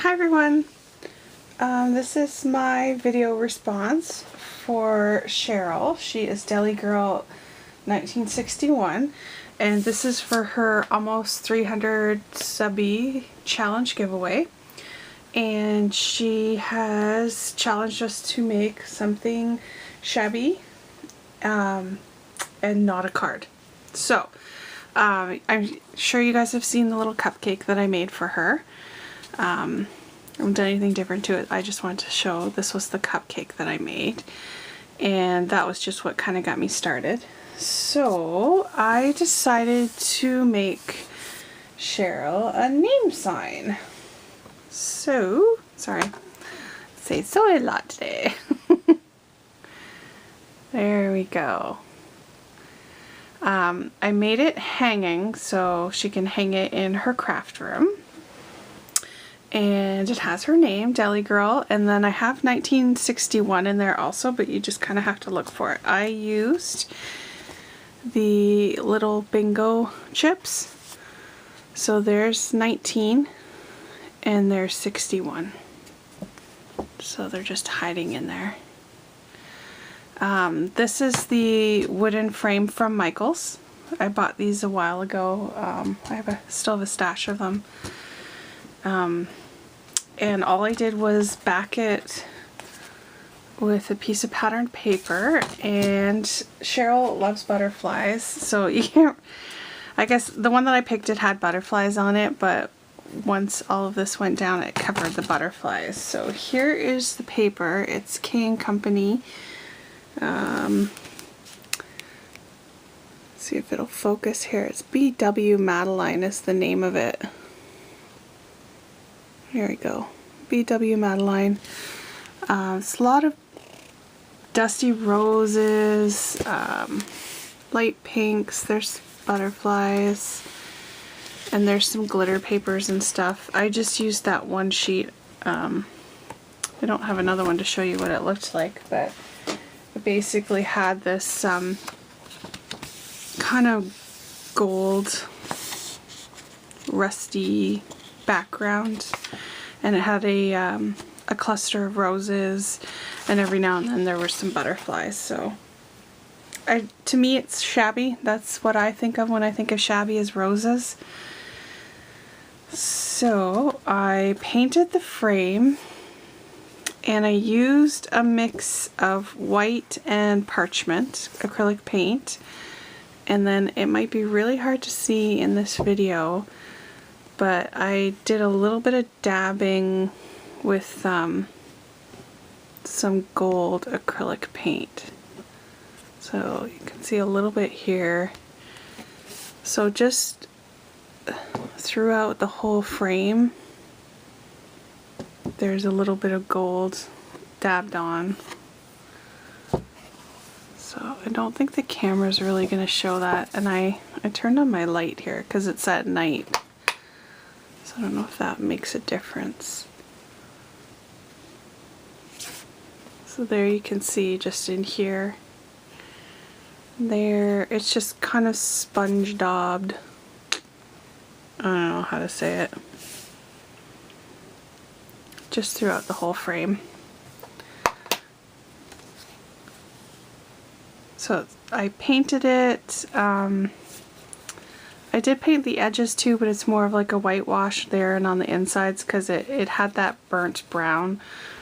Hi everyone! This is my video response for Cheryl. She is Delygirl1961, and this is for her almost 300 subby challenge giveaway. And she has challenged us to make something shabby and not a card. So I'm sure you guys have seen the little cupcake that I made for her. I haven't done anything different to it. I just wanted to show this was the cupcake that I made, and that was just what kind of got me started. So I decided to make Cheryl a name sign. So, sorry, say so a lot today. There we go. I made it hanging so she can hang it in her craft room. And it has her name, Delygirl, and then I have 1961 in there also, but you just kind of have to look for it. I used the little bingo chips. So there's 19 and there's 61. So they're just hiding in there. This is the wooden frame from Michael's. I bought these a while ago. I still have a stash of them. And all I did was back it with a piece of patterned paper, and Cheryl loves butterflies, so you can't, I guess the one that I picked, it had butterflies on it, but once all of this went down it covered the butterflies. So here is the paper. It's K & Company. See if it'll focus here. It's BW Madeline is the name of it. Here we go. BW Madeline. It's a lot of dusty roses, light pinks, there's butterflies, and there's some glitter papers and stuff. I just used that one sheet. I don't have another one to show you what it looked like, but it basically had this kind of gold, rusty background, and it had a cluster of roses, and every now and then there were some butterflies. So to me it's shabby. That's what I think of when I think of shabby, as roses. So I painted the frame, and I used a mix of white and parchment acrylic paint, and then it might be really hard to see in this video, but I did a little bit of dabbing with some gold acrylic paint. So you can see a little bit here. So just throughout the whole frame there's a little bit of gold dabbed on. So I don't think the camera's really going to show that, and I turned on my light here because it's at night. So I don't know if that makes a difference. So there you can see just in here. There, it's just kind of sponge daubed. I don't know how to say it. Just throughout the whole frame. So I painted it. I did paint the edges too, but it's more of like a whitewash there and on the insides, because it had that burnt brown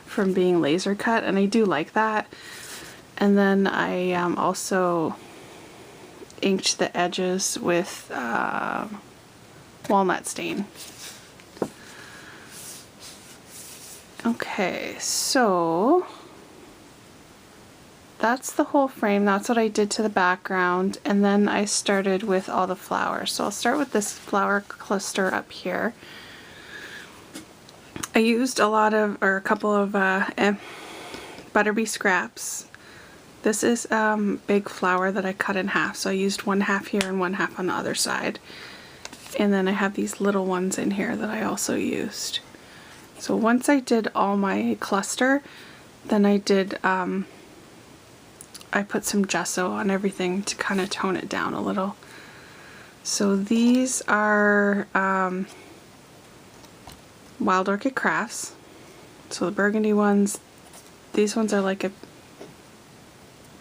from being laser cut, and I do like that. And then I also inked the edges with walnut stain. Okay, so that's the whole frame. That's what I did to the background, and then I started with all the flowers. So I'll start with this flower cluster up here. I used a couple of Butterbee scraps. This is big flower that I cut in half, so I used one half here and one half on the other side. And then I have these little ones in here that I also used. So once I did all my cluster, then I did I put some gesso on everything to kind of tone it down a little. So these are Wild Orchid Crafts. So the burgundy ones, these ones are like a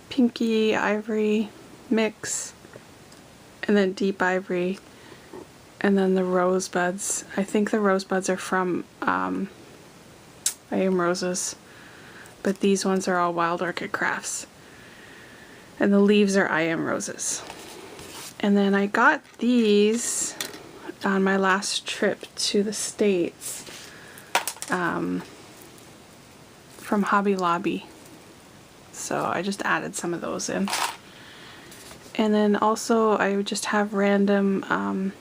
pinky ivory mix, and then deep ivory, and then the rosebuds. I think the rosebuds are from I Am Roses, but these ones are all Wild Orchid Crafts. And the leaves are I Am Roses. And then I got these on my last trip to the States from Hobby Lobby. So I just added some of those in. And then also I just have random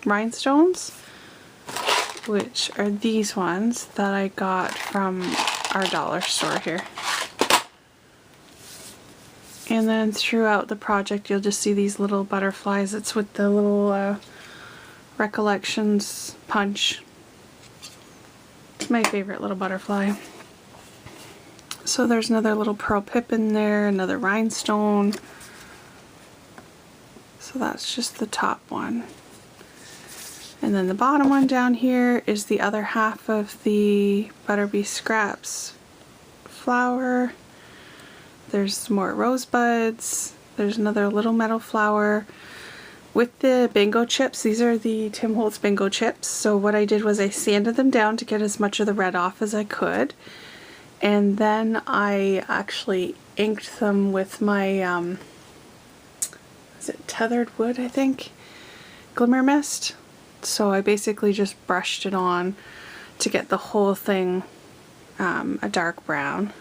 rhinestones, which are these ones that I got from our dollar store here. And then throughout the project you'll just see these little butterflies. It's with the little Recollections punch. It's my favorite little butterfly. So there's another little pearl pip in there, another rhinestone. So that's just the top one. And then the bottom one down here is the other half of the Butterbee Scraps flower. There's more rosebuds. There's another little metal flower. With the bingo chips, these are the Tim Holtz bingo chips. So what I did was I sanded them down to get as much of the red off as I could. And then I actually inked them with my, is it Tethered Wood, I think? Glimmer Mist. So I basically just brushed it on to get the whole thing a dark brown.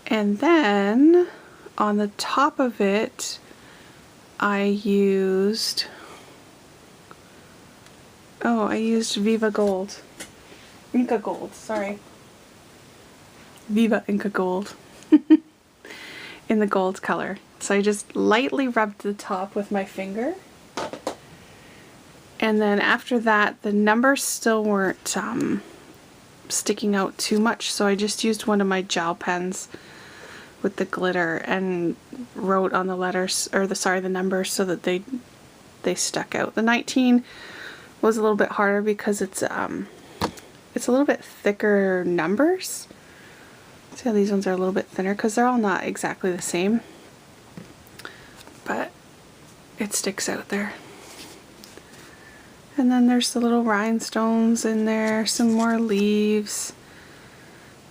And then on the top of it, I used Viva Gold. Inca Gold, sorry. Viva Inca Gold. In the gold color. So I just lightly rubbed the top with my finger. And then after that, the numbers still weren't sticking out too much, so I just used one of my gel pens with the glitter and wrote on the letters, or the numbers, so that they stuck out. The 19 was a little bit harder because it's a little bit thicker numbers. See how these ones are a little bit thinner, because they're all not exactly the same, but it sticks out there. And then there's the little rhinestones in there, some more leaves,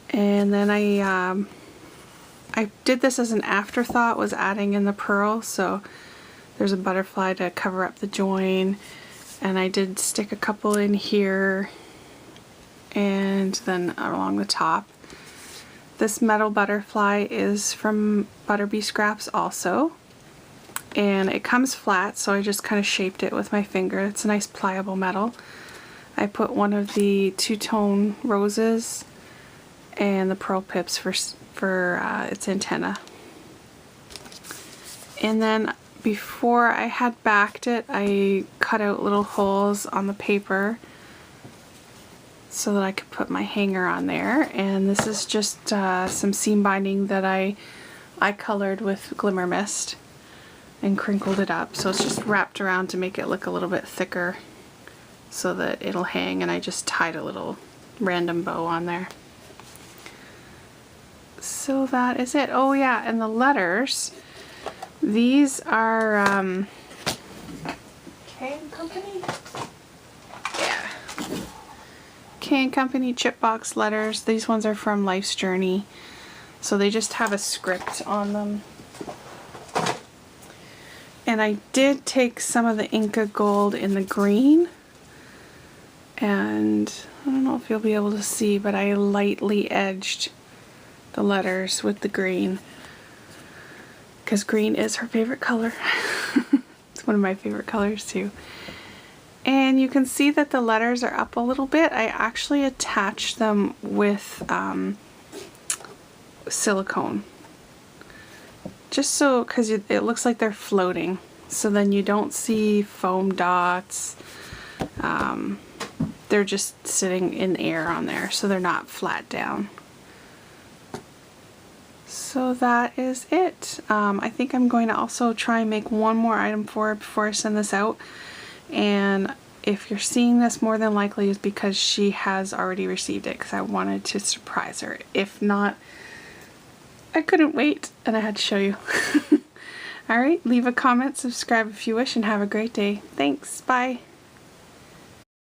and then I did this as an afterthought, was adding in the pearl, so there's a butterfly to cover up the join, and I did stick a couple in here and then along the top. This metal butterfly is from Butterbee Scraps also, and it comes flat, so I just kind of shaped it with my finger. It's a nice pliable metal. I put one of the two-tone roses and the pearl pips for its antenna. And then before I had backed it, I cut out little holes on the paper so that I could put my hanger on there. And this is just some seam binding that I colored with Glimmer Mist and crinkled it up, so it's just wrapped around to make it look a little bit thicker so that it'll hang, and I just tied a little random bow on there. So that is it. Oh yeah, and the letters, these are K & Company? Yeah. K & Company chipbox letters. These ones are from Life's Journey, so they just have a script on them. And I did take some of the Inca Gold in the green, and I don't know if you'll be able to see, but I lightly edged the letters with the green, because green is her favorite color. It's one of my favorite colors too. And you can see that the letters are up a little bit. I actually attached them with silicone. Just so, because it looks like they're floating, so then you don't see foam dots. They're just sitting in air on there, so they're not flat down. So that is it. I think I'm going to also try and make one more item for it before I send this out, and if you're seeing this, more than likely is because she has already received it, because I wanted to surprise her. If not, I couldn't wait and I had to show you. Alright, leave a comment, subscribe if you wish, and have a great day. Thanks, bye!